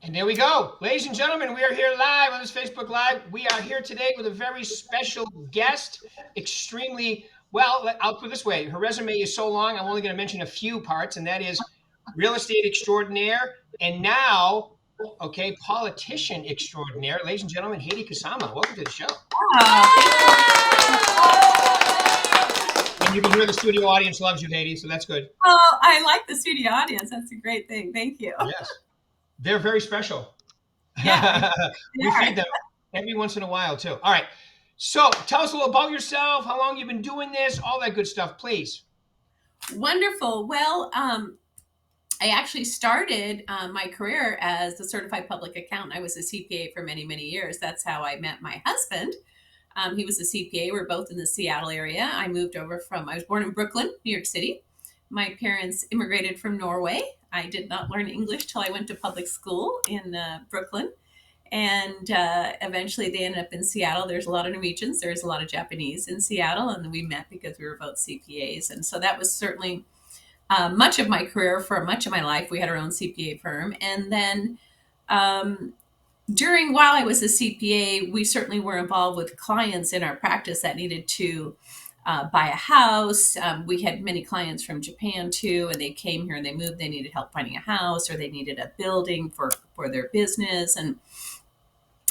And there we go. Ladies and gentlemen, we are here live on this Facebook Live. We are here today with a very special guest. Extremely, well, I'll put it this way. Her resume is so long, I'm only going to mention a few parts, and that is real estate extraordinaire, and now, okay, politician extraordinaire. Ladies and gentlemen, Heidi Kasama, welcome to the show. And you can hear the studio audience loves you, Heidi, so that's good. Oh, I like the studio audience. That's a great thing. Thank you. Yes. They're very special. Yeah, We feed them every once in a while too. All right. So tell us a little about yourself, how long you've been doing this, all that good stuff, please. Wonderful. Well, I actually started my career as a certified public accountant. I was a CPA for many, many years. That's how I met my husband. He was a CPA. We're both in the Seattle area. I was born in Brooklyn, New York City. My parents immigrated from Norway. I did not learn English till I went to public school in Brooklyn. And eventually they ended up in Seattle. There's a lot of Norwegians. There's a lot of Japanese in Seattle. And we met because we were both CPAs. And so that was certainly much of my career. For much of my life, we had our own CPA firm. And then while I was a CPA, we certainly were involved with clients in our practice that needed to buy a house. We had many clients from Japan too, and they came here and they moved. They needed help finding a house, or they needed a building for their business. And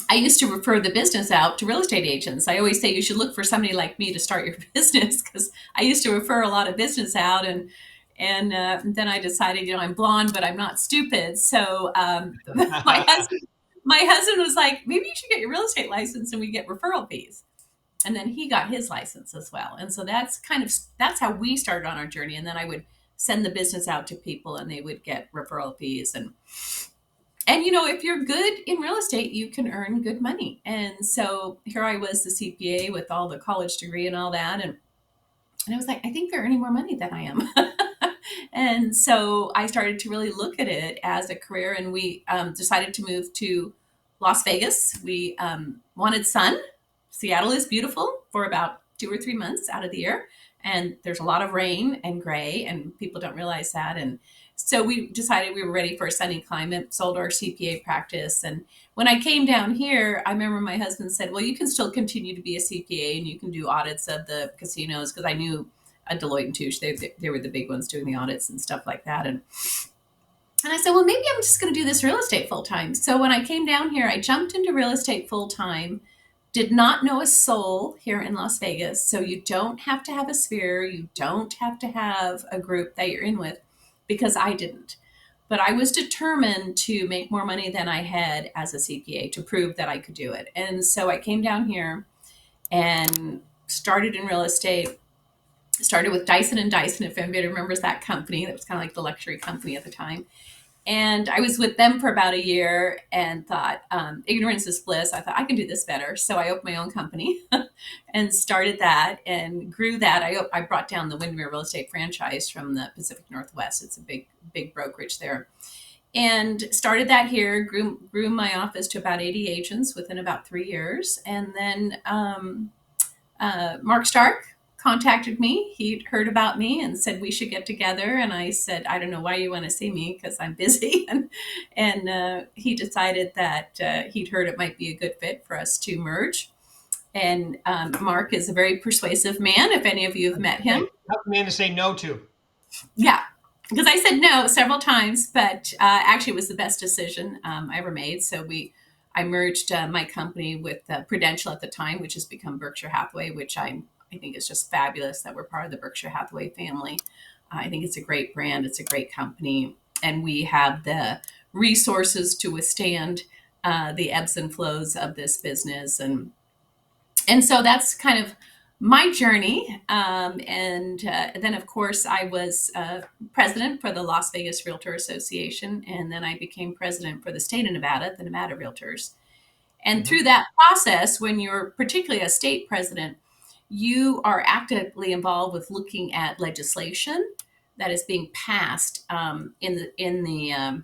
I used to refer the business out to real estate agents. I always say you should look for somebody like me to start your business, because I used to refer a lot of business out. And then I decided, I'm blonde, but I'm not stupid. So my husband was like, maybe you should get your real estate license and we get referral fees. And then he got his license as well. And so that's how we started on our journey. And then I would send the business out to people and they would get referral fees. And if you're good in real estate, you can earn good money. And so here I was, the CPA with all the college degree and all that. And I was like, I think they're earning more money than I am. And so I started to really look at it as a career, and we decided to move to Las Vegas. We wanted sun. Seattle is beautiful for about 2 or 3 months out of the year. And there's a lot of rain and gray, and people don't realize that. And so we decided we were ready for a sunny climate, sold our CPA practice. And when I came down here, I remember my husband said, well, you can still continue to be a CPA and you can do audits of the casinos, because I knew Deloitte and Touche, they were the big ones doing the audits and stuff like that. And I said, well, maybe I'm just going to do this real estate full time. So when I came down here, I jumped into real estate full time. Did not know a soul here in Las Vegas. So you don't have to have a sphere. You don't have to have a group that you're in with, because I didn't. But I was determined to make more money than I had as a CPA to prove that I could do it. And so I came down here and started in real estate. Started with Dyson & Dyson, if anybody remembers that company. That was kind of like the luxury company at the time. And I was with them for about a year and thought, ignorance is bliss. I thought I can do this better. So I opened my own company and started that and grew that. I brought down the Windermere Real Estate franchise from the Pacific Northwest. It's a big brokerage there. And started that here, grew my office to about 80 agents within about 3 years. And then Mark Stark contacted me. He'd heard about me and said we should get together. And I said, I don't know why you want to see me, because I'm busy. And he decided that he'd heard it might be a good fit for us to merge. And Mark is a very persuasive man, if any of you have met him. Tough man to say no to. Yeah, because I said no several times, but actually it was the best decision I ever made. So I merged my company with Prudential at the time, which has become Berkshire Hathaway, which I think is just fabulous that we're part of the Berkshire Hathaway family. I think it's a great brand. It's a great company. And we have the resources to withstand the ebbs and flows of this business. And so that's kind of my journey. And then, of course, I was president for the Las Vegas Realtor Association. And then I became president for the state of Nevada, the Nevada Realtors. And through that process, when you're particularly a state president, you are actively involved with looking at legislation that is being passed in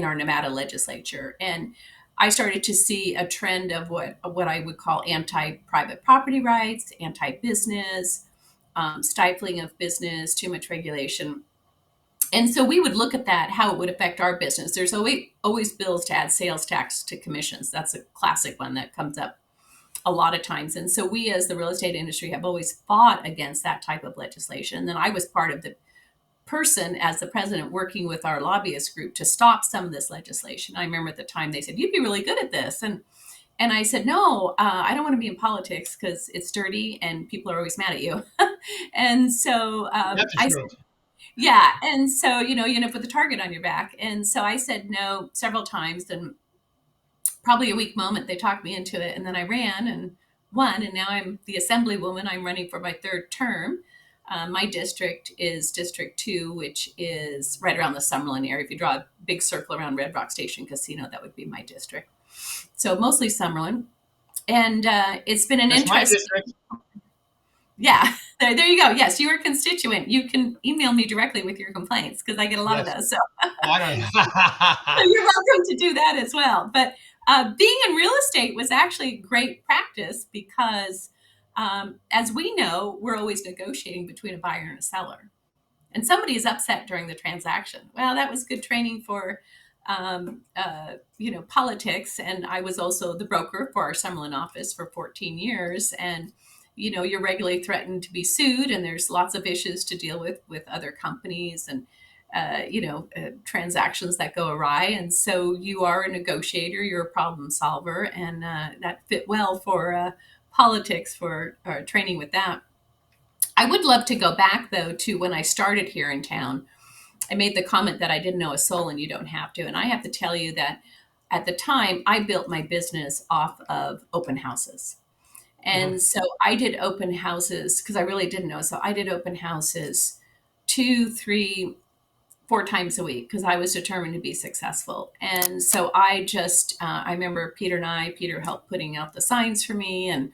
our Nevada legislature. And I started to see a trend of what I would call anti-private property rights, anti-business, stifling of business, too much regulation. And so we would look at that, how it would affect our business. There's always bills to add sales tax to commissions. That's a classic one that comes up a lot of times. And so we, as the real estate industry, have always fought against that type of legislation. And then I was part of the person as the president working with our lobbyist group to stop some of this legislation. I remember at the time they said, you'd be really good at this. And I said, no, I don't want to be in politics because it's dirty and people are always mad at you. And so That's I the said, truth. yeah. And so, you end up with a target on your back. And so I said no several times. And probably a weak moment, they talked me into it. And then I ran and won. And now I'm the assemblywoman. I'm running for my third term. My district is District 2, which is right around the Summerlin area. If you draw a big circle around Red Rock Station Casino, that would be my district. So mostly Summerlin. And it's been an That's my interesting. district. Yeah, there you go. Yes, you are a constituent. You can email me directly with your complaints because I get a lot of Yes. those. So, Oh, I don't. so you're welcome to do that as well. But being in real estate was actually great practice because, as we know, we're always negotiating between a buyer and a seller. And somebody is upset during the transaction. Well, that was good training for, politics. And I was also the broker for our Summerlin office for 14 years. And you're regularly threatened to be sued, and there's lots of issues to deal with other companies and transactions that go awry. And so you are a negotiator, you're a problem solver, and that fit well for politics for training with that. I would love to go back though to when I started here in town. I made the comment that I didn't know a soul, and you don't have to. And I have to tell you that at the time I built my business off of open houses. Mhm. And so I did open houses because I really didn't know. So I did open houses 2, 3, 4 times a week because I was determined to be successful. And so I remember Peter helped putting out the signs for me. And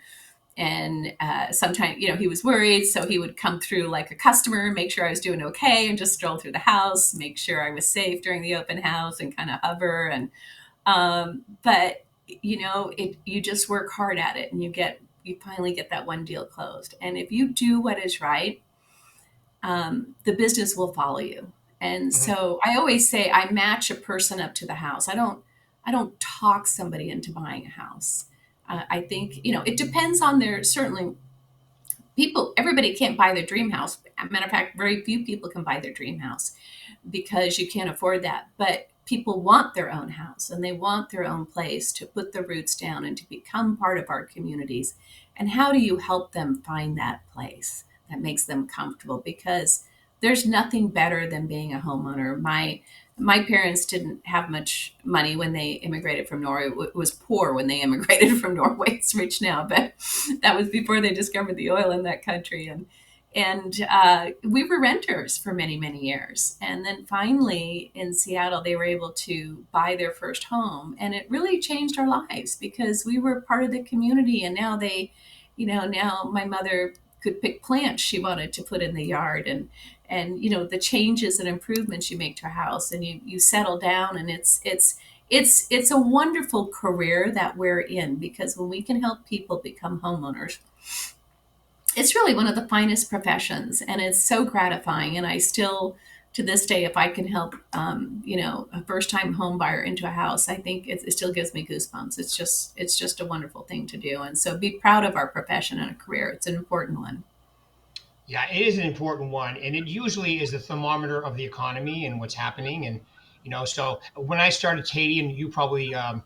sometimes, he was worried. So he would come through like a customer, make sure I was doing okay, and just stroll through the house, make sure I was safe during the open house and kind of hover. But you just work hard at it, and you finally get that one deal closed. And if you do what is right, the business will follow you. And Mhm. so I always say I match a person up to the house. I don't talk somebody into buying a house. I think it depends on their certainly people. Everybody can't buy their dream house. As a matter of fact, very few people can buy their dream house because you can't afford that. But people want their own house, and they want their own place to put their roots down and to become part of our communities. And how do you help them find that place that makes them comfortable? Because there's nothing better than being a homeowner. My parents didn't have much money when they immigrated from Norway. It was poor when they immigrated from Norway. It's rich now, but that was before they discovered the oil in that country. And we were renters for many, many years. And then finally in Seattle, they were able to buy their first home. And it really changed our lives because we were part of the community. And now now my mother could pick plants she wanted to put in the yard, and the changes and improvements you make to a house, and you settle down, and it's a wonderful career that we're in, because when we can help people become homeowners, it's really one of the finest professions, and it's so gratifying. And I still, to this day, if I can help, a first-time home buyer into a house, I think it still gives me goosebumps. It's just a wonderful thing to do, and so be proud of our profession and a career. It's an important one. Yeah, it is an important one, and it usually is the thermometer of the economy and what's happening. And so when I started Katie, and you probably, and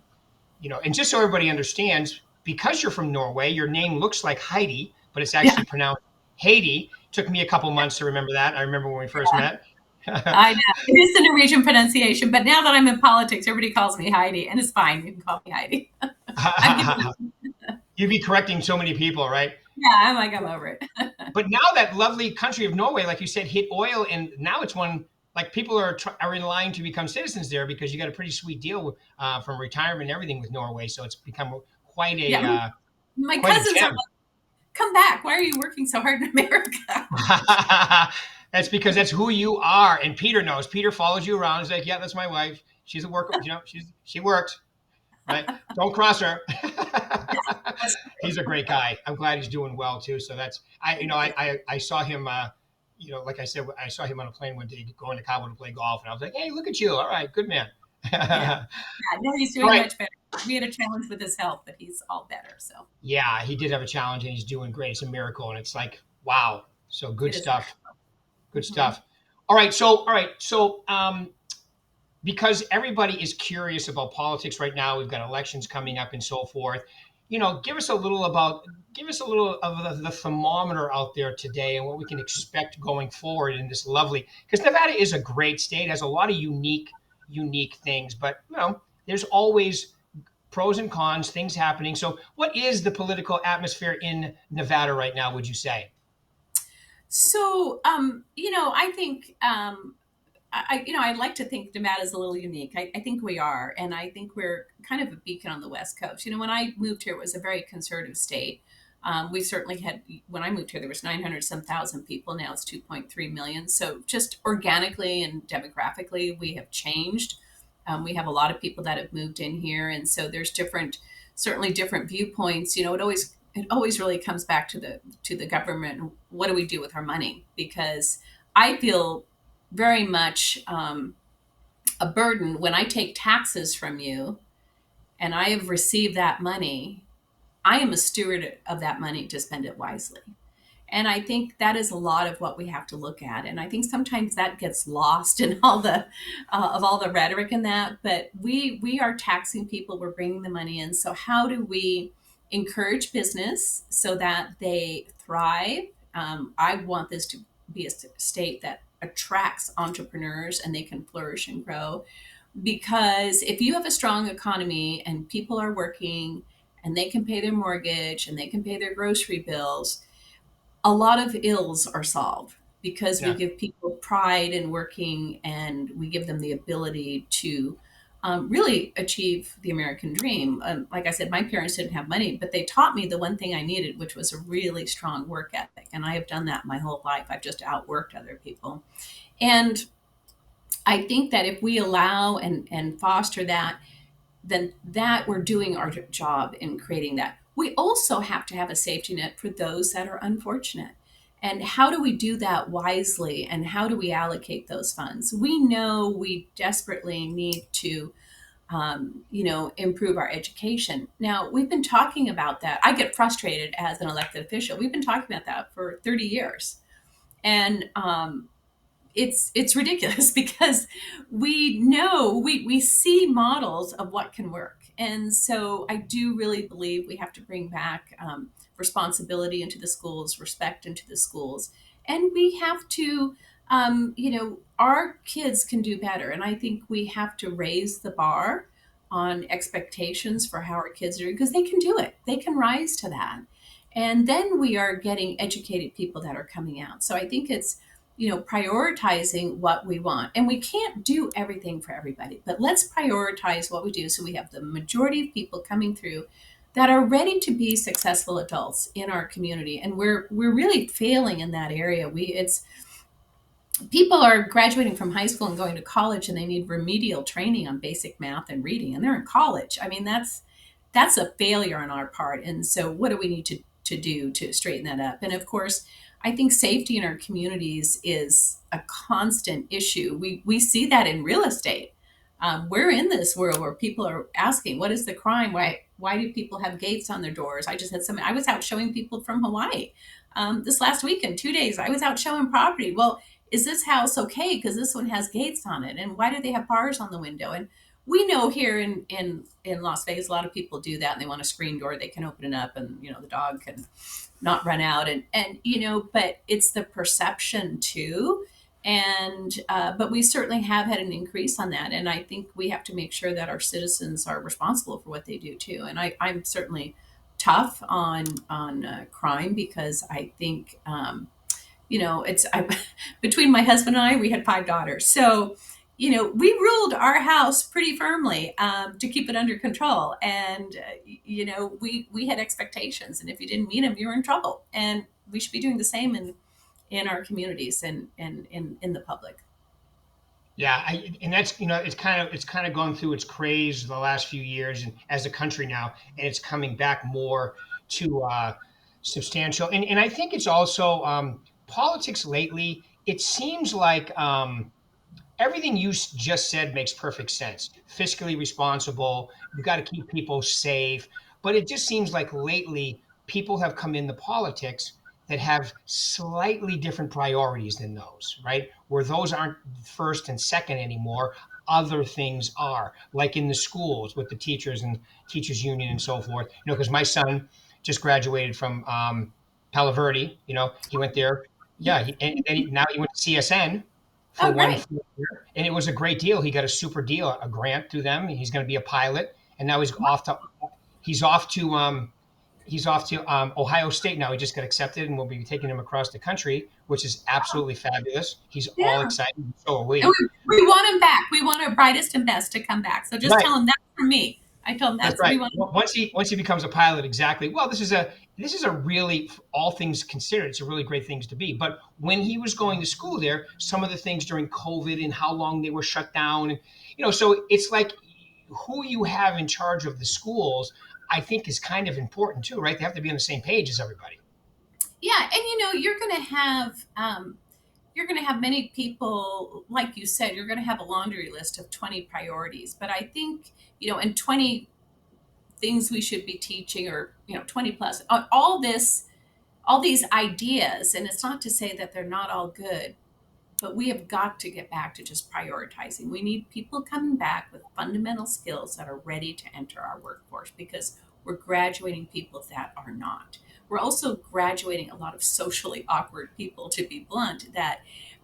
just so everybody understands, because you're from Norway, your name looks like Heidi, but it's Yeah, actually pronounced Haiti. Took me a couple months to remember that. I remember when we first met. I know it is the Norwegian pronunciation, but now that I'm in politics, everybody calls me Heidi, and it's fine. You can call me Heidi. I'm getting, You'd be correcting so many people, right? yeah, I'm over it. But now that lovely country of Norway, like you said, hit oil, and now it's one like people are in line to become citizens there because you got a pretty sweet deal from retirement and everything with Norway. So it's become quite Yeah, a my quite a cousins are gem. like, "Come back! Why are you working so hard in America?" That's because that's who you are, and Peter knows. Peter follows you around. He's like, "Yeah, that's my wife. She's a worker. She works, right? Don't cross her." That's He's a great guy. I'm glad he's doing well too. So that's I saw him. like I said, I saw him on a plane one day going to Cabo to play golf, and I was like, "Hey, look at you! All right, good man." Yeah. All Yeah, no, he's doing right. much better. We had a challenge with his health, but he's all better. So Yeah, he did have a challenge, and he's doing great. It's a miracle, and it's like, wow. So good it is a stuff. Good miracle. Hmm. stuff. All right. So because everybody is curious about politics right now, we've got elections coming up and so forth. Give us a little of the thermometer out there today and what we can expect going forward in this lovely, because Nevada is a great state, has a lot of unique things, but there's always pros and cons, things happening. So what is the political atmosphere in Nevada right now, would you say? So, I think, I'd like to think Nevada's a little unique. I think we are, and I think we're kind of a beacon on the West Coast. When I moved here, it was a very conservative state. We certainly had, when I moved here, there was 900 some thousand people. Now it's 2.3 million. So just organically and demographically, we have changed. We have a lot of people that have moved in here, and so there's certainly different viewpoints. It always really comes back to the government. What do we do with our money? Because I feel very much a burden when I take taxes from you and I have received that money. I am a steward of that money to spend it wisely. And I think that is a lot of what we have to look at. And I think sometimes that gets lost in all the rhetoric in that. But we are taxing people. We're bringing the money in. So how do we encourage business so that they thrive? I want this to be a state that attracts entrepreneurs and they can flourish and grow. Because if you have a strong economy and people are working and they can pay their mortgage and they can pay their grocery bills, a lot of ills are solved because we Yeah. give people pride in working and we give them the ability to really achieve the American dream. Like I said, my parents didn't have money, but they taught me the one thing I needed, which was a really strong work ethic. And I have done that my whole life. I've just outworked other people. And I think that if we allow and foster that, then that we're doing our job in creating that. We also have to have a safety net for those that are unfortunate. And how do we do that wisely? And how do we allocate those funds? We know we desperately need to, improve our education. Now, we've been talking about that. I get frustrated as an elected official. We've been talking about that for 30 years. And it's ridiculous because we know we see models of what can work, and so I do really believe we have to bring back responsibility into the schools, respect into the schools, and we have to our kids can do better, and I think we have to raise the bar on expectations for how our kids are, because they can do it, they can rise to that, and then we are getting educated people that are coming out. So I think it's prioritizing what we want. And we can't do everything for everybody, but let's prioritize what we do so we have the majority of people coming through that are ready to be successful adults in our community. And we're really failing in that area. It's people are graduating from high school and going to college and they need remedial training on basic math and reading and they're in college. I mean, that's a failure on our part. And so what do we need to do to straighten that up? And of course, I think safety in our communities is a constant issue. We see that in real estate. We're in this world where people are asking, "What is the crime? Why do people have gates on their doors?" I just had some. I was out showing people from Hawaii this last weekend, 2 days. I was out showing property. Well, is this house okay? Because this one has gates on it, and why do they have bars on the window? And we know here in Las Vegas, a lot of people do that, and they want a screen door. They can open it up, and the dog can not run out, and but it's the perception too. And but we certainly have had an increase on that, and I think we have to make sure that our citizens are responsible for what they do too. And I'm certainly tough on crime, because I think it's between my husband and I, we had 5 daughters, so we ruled our house pretty firmly to keep it under control. And, we had expectations. And if you didn't meet them, you were in trouble. And we should be doing the same in our communities and in the public. Yeah, and that's it's kind of gone through its craze the last few years, and as a country now, and it's coming back more to substantial. And I think it's also politics lately. it seems like everything you just said makes perfect sense. Fiscally responsible, you got to keep people safe. But it just seems like lately people have come into politics that have slightly different priorities than those, right? Where those aren't first and second anymore. Other things are, like in the schools with the teachers and teachers union and so forth. Because my son just graduated from Palo Verde. He went there. Yeah, now he went to CSN for Oh, one great. full year, and it was a great deal. He got a super deal, a grant through them. He's going to be a pilot, and now he's off to Ohio State now. He just got accepted, and we'll be taking him across the country, which is absolutely fabulous. He's all Yeah. excited. So are And we. we want him back. We want our brightest and best to come back. So just Right. tell him that's for me. I told him That's that's what right. we want. Once he becomes a pilot, exactly. Well, this is a really, all things considered, it's a really great things to be. But when he was going to school there, some of the things during COVID and how long they were shut down, and so it's like who you have in charge of the schools, I think, is kind of important too, right? They have to be on the same page as everybody. Yeah, and you're going to have many people, like you said, you're going to have a laundry list of 20 priorities. But I think and 20 things we should be teaching, or 20 plus, all these ideas. And it's not to say that they're not all good, but we have got to get back to just prioritizing. We need people coming back with fundamental skills that are ready to enter our workforce, because we're graduating people that are not. We're also graduating a lot of socially awkward people, to be blunt.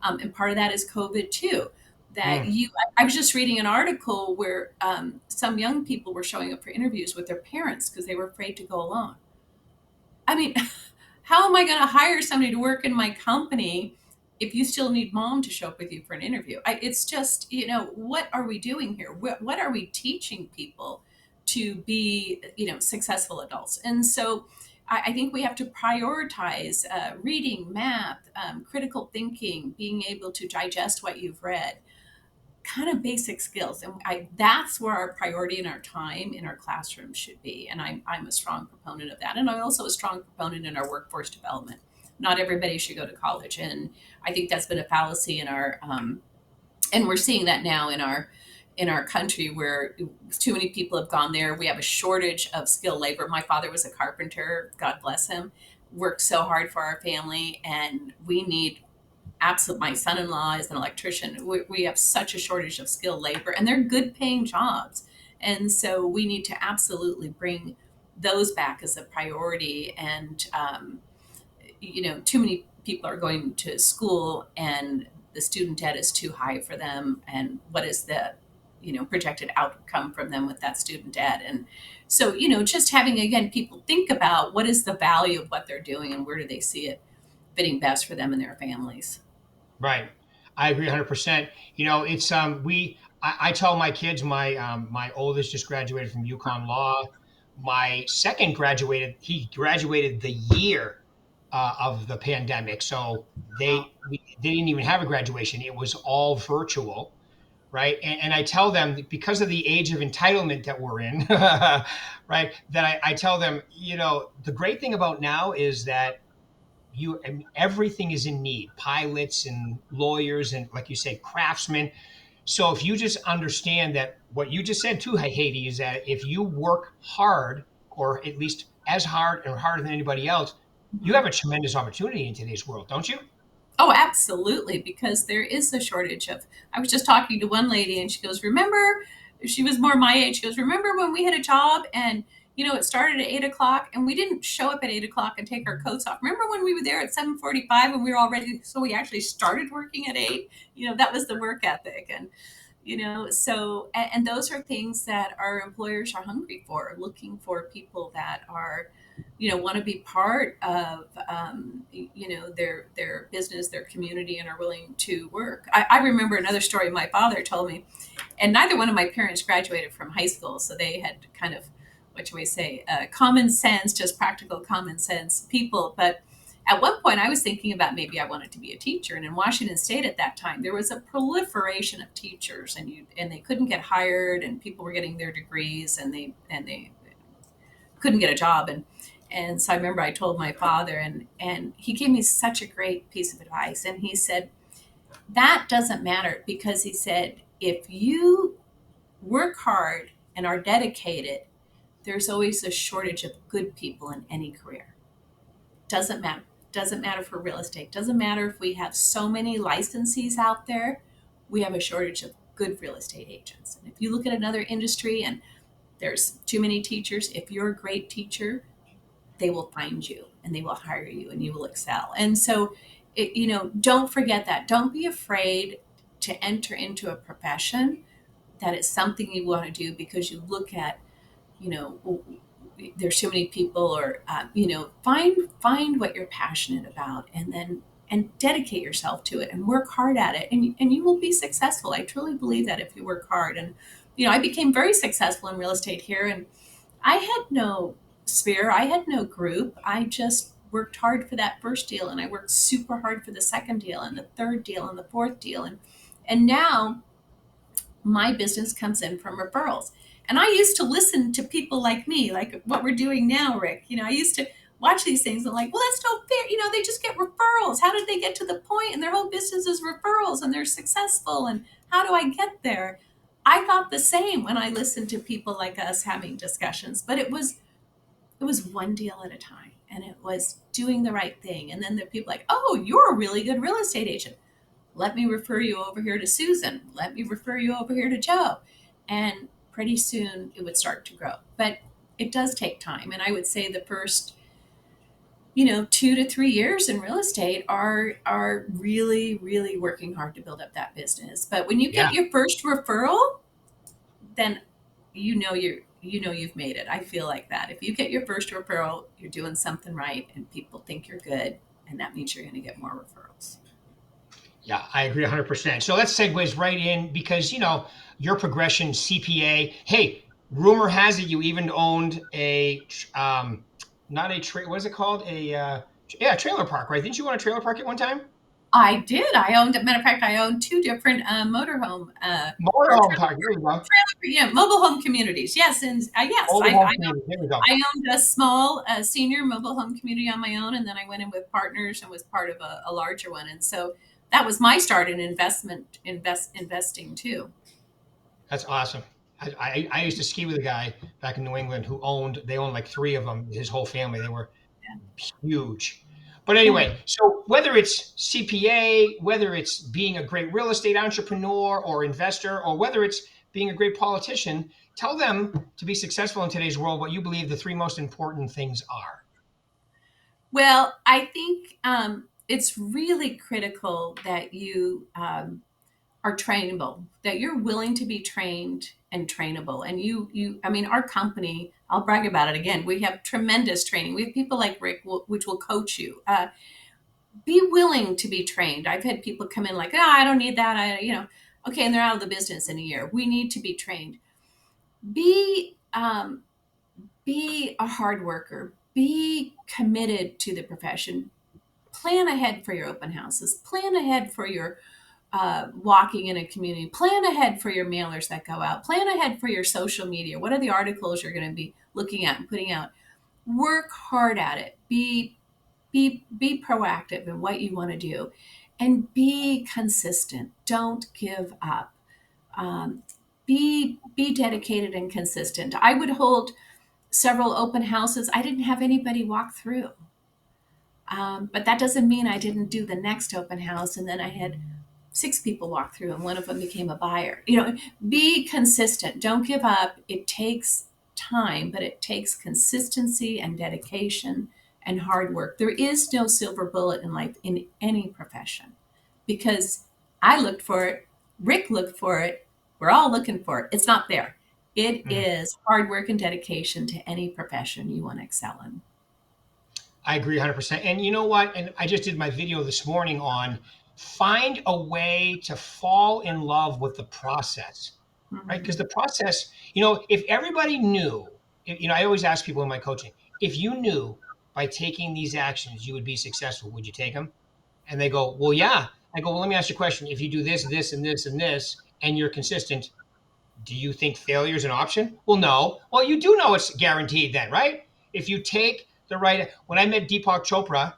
And part of that is COVID too. Mm. I was just reading an article where some young people were showing up for interviews with their parents because they were afraid to go alone. I mean, how am I going to hire somebody to work in my company if you still need mom to show up with you for an interview? It's just, what are we doing here? What are we teaching people to be, successful adults? And so I think we have to prioritize reading, math, critical thinking, being able to digest what you've read, kind of basic skills. And that's where our priority and our time in our classroom should be. And I'm a strong proponent of that. And I'm also a strong proponent in our workforce development. Not everybody should go to college. And I think that's been a fallacy in our, and we're seeing that now in our country, where too many people have gone there. We have a shortage of skilled labor. My father was a carpenter, God bless him, worked so hard for our family, and we need absolute. My son-in-law is an electrician. We have such a shortage of skilled labor, and they're good paying jobs. And so we need to absolutely bring those back as a priority. And too many people are going to school, and the student debt is too high for them. And what is the projected outcome from them with that student debt? And so just having, again, people think about what is the value of what they're doing, and where do they see it fitting best for them and their families. Right. I agree 100%. It's I tell my kids, my oldest just graduated from UConn Law. My second he graduated the year of the pandemic. So they didn't even have a graduation. It was all virtual, right? And I tell them that because of the age of entitlement that we're in, right, that I tell them, the great thing about now is that everything is in need, pilots and lawyers and, like you say, craftsmen. So if you just understand that what you just said too, Haiti, is that if you work hard, or at least as hard or harder than anybody else, you have a tremendous opportunity in today's world, don't you? Oh, absolutely, because there is a shortage of. I was just talking to one lady, and she goes, "Remember?" She was more my age. She goes, "Remember when we had a job, and it started at 8 o'clock, and we didn't show up at 8 o'clock and take our coats off. Remember when we were there at 7:45 and we were all ready? So we actually started working at 8. That was the work ethic." And so and those are things that our employers are hungry for, looking for people that are want to be part of their business, their community, and are willing to work. I remember another story my father told me, and neither one of my parents graduated from high school, so they had kind of, what you may say, common sense, just practical common sense people. But at one point I was thinking about maybe I wanted to be a teacher, and in Washington State at that time there was a proliferation of teachers, and they couldn't get hired, and people were getting their degrees, and they couldn't get a job. And so I remember I told my father, and he gave me such a great piece of advice. And he said, That doesn't matter because he said, if you work hard and are dedicated, there's always a shortage of good people in any career. Doesn't matter. Doesn't matter for real estate. Doesn't matter if we have so many licensees out there. We have a shortage of good real estate agents. And if you look at another industry and there's too many teachers, if you're a great teacher, they will find you and they will hire you and you will excel. And so, don't forget that. Don't be afraid to enter into a profession that is something you want to do because you look at, you know, there's so many people, or find what you're passionate about, and then and dedicate yourself to it and work hard at it, and you will be successful. I truly believe that if you work hard. And I became very successful in real estate here, and I had no sphere, I had no group. I just worked hard for that first deal, and I worked super hard for the second deal and the third deal and the fourth deal, and now my business comes in from referrals. And I used to listen to people like me, like what we're doing now, Rick. I used to watch these things and like, well, that's no fair. They just get referrals. How did they get to the point? And their whole business is referrals and they're successful. And how do I get there? I thought the same when I listened to people like us having discussions, but it was one deal at a time, and it was doing the right thing. And then the people like, oh, you're a really good real estate agent. Let me refer you over here to Susan. Let me refer you over here to Joe. And pretty soon it would start to grow. But it does take time. And I would say the first, 2 to 3 years in real estate are really, really working hard to build up that business. But when you Yeah. get your first referral, then you've made it. I feel like that. If you get your first referral, you're doing something right and people think you're good, and that means you're going to get more referrals. Yeah, I agree 100%. So let's segues right in because, your progression CPA. Hey, rumor has it you even owned not a what is it called? Yeah, trailer park, right? Didn't you own a trailer park at one time? I did. Matter of fact, I own two different motorhome or Motorhome park. There you go. mobile home communities. Yes, and yes, Mobile home community. There we go. I owned a small senior mobile home community on my own, and then I went in with partners and was part of a larger one. And so that was my start in investing too. That's awesome. I used to ski with a guy back in New England who they owned like three of them, his whole family. They were huge. But Yeah. anyway, so whether it's CPA, whether it's being a great real estate entrepreneur or investor, or whether it's being a great politician, tell them to be successful in today's world what you believe the three most important things are. Well, I think it's really critical that you are trainable, that you're willing to be trained and trainable. And I mean, our company, I'll brag about it again. We have tremendous training. We have people like Rick, which will coach you. Be willing to be trained. I've had people come in like, oh, I don't need that. Okay. And they're out of the business in a year. We need to be trained. Be, be a hard worker, be committed to the profession, plan ahead for your open houses, plan ahead for your walking in a community, plan ahead for your mailers that go out, plan ahead for your social media. What are the articles you're going to be looking at and putting out? Work hard at it. Be proactive in what you want to do, and be consistent. Don't give up. Um, be dedicated and consistent. I would hold several open houses. I didn't have anybody walk through. But that doesn't mean I didn't do the next open house. And then I had 6 people walk through and one of them became a buyer. Be consistent. Don't give up. It takes time, but it takes consistency and dedication and hard work. There is no silver bullet in life in any profession because I looked for it. Rick looked for it. We're all looking for it. It's not there. It is hard work and dedication to any profession you want to excel in. I agree 100%. And you know what? And I just did my video this morning on find a way to fall in love with the process, right? Because the process, if everybody knew, I always ask people in my coaching, if you knew by taking these actions you would be successful, would you take them? And they go, well, yeah. I go, well, let me ask you a question. If you do this, this, and this, and this, and you're consistent, do you think failure is an option? Well, no. Well, you do know it's guaranteed then, right? If you take the right, when I met Deepak Chopra,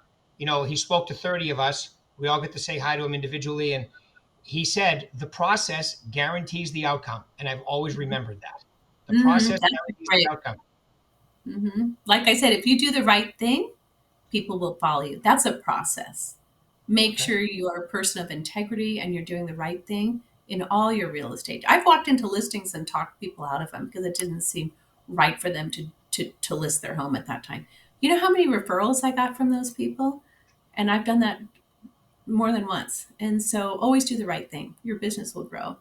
he spoke to 30 of us. We all get to say hi to him individually. And he said, the process guarantees the outcome. And I've always remembered that. The Mm-hmm. process That's guarantees the great. outcome. Mm-hmm. Like I said, if you do the right thing, people will follow you. That's a process. Make Okay. sure you are a person of integrity and you're doing the right thing in all your real estate. I've walked into listings and talked people out of them because it didn't seem right for them to list their home at that time. You know how many referrals I got from those people? And I've done that more than once. And so always do the right thing. Your business will grow.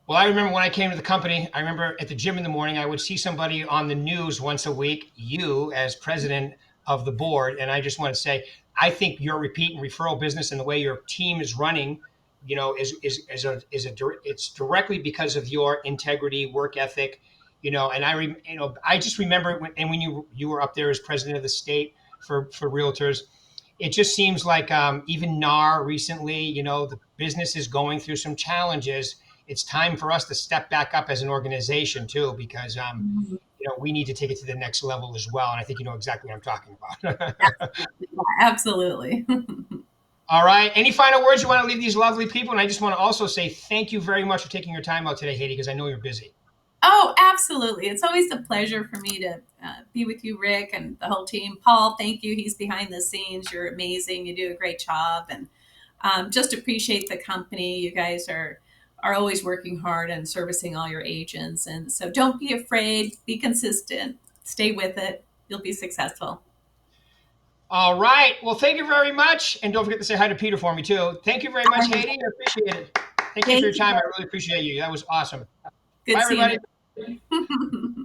Well, I remember when I came to the company, I remember at the gym in the morning, I would see somebody on the news once a week, you as president of the board. And I just want to say, I think your repeat and referral business and the way your team is running, it's directly because of your integrity, work ethic, and I just remember when you were up there as president of the state for realtors. It just seems like even NAR recently, the business is going through some challenges. It's time for us to step back up as an organization too, because Mhm. we need to take it to the next level as well. And I think you know exactly what I'm talking about. Absolutely. Yeah, absolutely. All right. Any final words you want to leave these lovely people? And I just want to also say thank you very much for taking your time out today, Haiti, because I know you're busy. Oh, absolutely. It's always a pleasure for me to be with you, Rick, and the whole team. Paul, thank you. He's behind the scenes. You're amazing. You do a great job. And just appreciate the company. You guys are always working hard and servicing all your agents. And so don't be afraid. Be consistent. Stay with it. You'll be successful. All right. Well, thank you very much. And don't forget to say hi to Peter for me too. Thank you very much, Thank Haiti. I appreciate it. Thank you for your you. time. I really appreciate you. That was awesome. Good Bye, seeing everybody. you.